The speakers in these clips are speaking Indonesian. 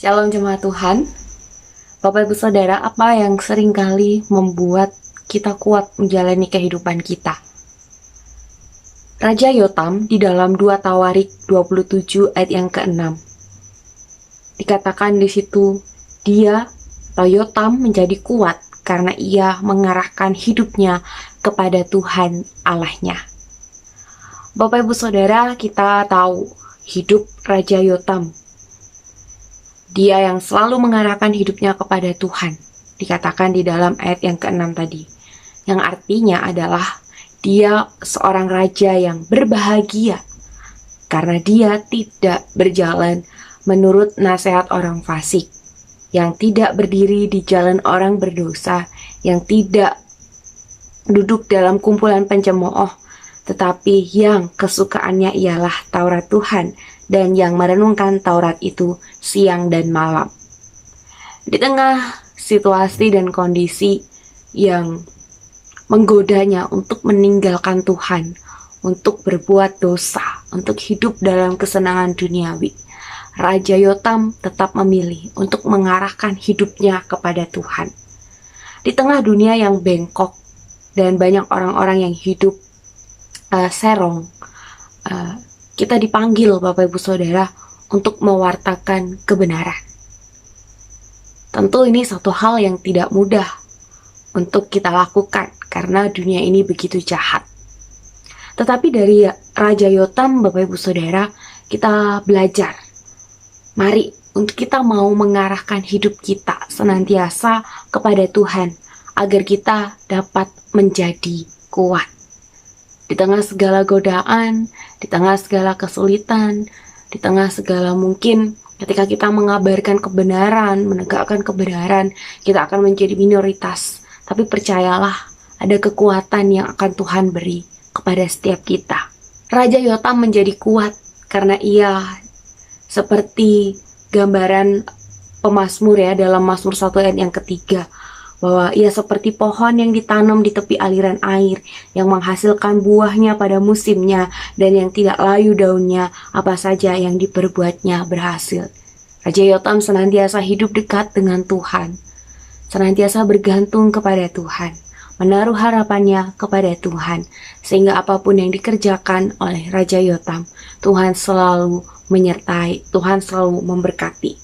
Shalom jemaat Tuhan, Bapak Ibu Saudara, apa yang seringkali membuat kita kuat menjalani kehidupan kita? Raja Yotam di dalam 2 Tawarik 27 ayat yang ke-6 dikatakan di situ, dia atau Yotam menjadi kuat karena ia mengarahkan hidupnya kepada Tuhan Allahnya. Bapak Ibu Saudara, kita tahu hidup Raja Yotam. Dia yang selalu mengarahkan hidupnya kepada Tuhan, dikatakan di dalam ayat yang ke-6 tadi. Yang artinya adalah dia seorang raja yang berbahagia karena dia tidak berjalan menurut nasihat orang fasik, yang tidak berdiri di jalan orang berdosa, yang tidak duduk dalam kumpulan pencemooh, tetapi yang kesukaannya ialah Taurat Tuhan dan yang merenungkan Taurat itu siang dan malam. Di tengah situasi dan kondisi yang menggodanya untuk meninggalkan Tuhan, untuk berbuat dosa, untuk hidup dalam kesenangan duniawi, Raja Yotam tetap memilih untuk mengarahkan hidupnya kepada Tuhan. Di tengah dunia yang bengkok dan banyak orang-orang yang hidup serong, kita dipanggil Bapak Ibu Saudara untuk mewartakan kebenaran. Tentu ini satu hal yang tidak mudah untuk kita lakukan karena dunia ini begitu jahat. Tetapi dari Raja Yotam, Bapak Ibu Saudara, kita belajar. Mari untuk kita mau mengarahkan hidup kita senantiasa kepada Tuhan agar kita dapat menjadi kuat. Di tengah segala godaan, di tengah segala kesulitan, di tengah segala mungkin ketika kita mengabarkan kebenaran, menegakkan kebenaran, kita akan menjadi minoritas. Tapi percayalah, ada kekuatan yang akan Tuhan beri kepada setiap kita. Raja Yotam menjadi kuat karena ia seperti gambaran pemazmur ya dalam Mazmur 1 ayat yang ketiga, bahwa ia seperti pohon yang ditanam di tepi aliran air, yang menghasilkan buahnya pada musimnya, dan yang tidak layu daunnya, apa saja yang diperbuatnya berhasil. Raja Yotam senantiasa hidup dekat dengan Tuhan, senantiasa bergantung kepada Tuhan, menaruh harapannya kepada Tuhan, sehingga apapun yang dikerjakan oleh Raja Yotam, Tuhan selalu menyertai, Tuhan selalu memberkati.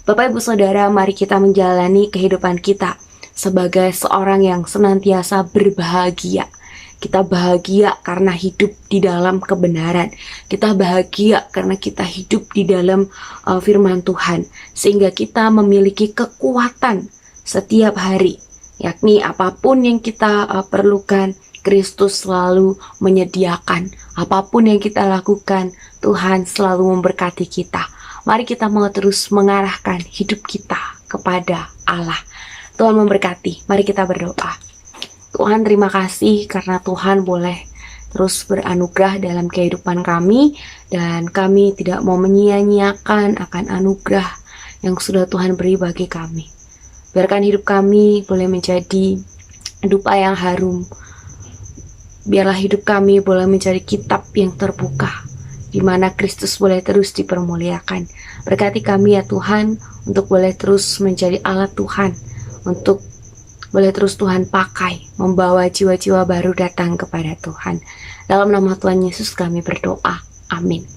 Bapak Ibu Saudara, mari kita menjalani kehidupan kita sebagai seorang yang senantiasa berbahagia. Kita bahagia karena hidup di dalam kebenaran. Kita bahagia karena kita hidup di dalam firman Tuhan, sehingga kita memiliki kekuatan setiap hari, yakni apapun yang kita perlukan, Kristus selalu menyediakan. Apapun yang kita lakukan, Tuhan selalu memberkati kita. Mari kita mau terus mengarahkan hidup kita kepada Allah. Tuhan memberkati. Mari kita berdoa. Tuhan, terima kasih karena Tuhan boleh terus beranugerah dalam kehidupan kami, dan kami tidak mau menyia-nyiakan akan anugerah yang sudah Tuhan beri bagi kami. Biarkan hidup kami boleh menjadi dupa yang harum. Biarlah hidup kami boleh menjadi kitab yang terbuka, di mana Kristus boleh terus dipermuliakan. Berkati kami ya Tuhan, untuk boleh terus menjadi alat Tuhan, untuk boleh terus Tuhan pakai, membawa jiwa-jiwa baru datang kepada Tuhan. Dalam nama Tuhan Yesus kami berdoa. Amin.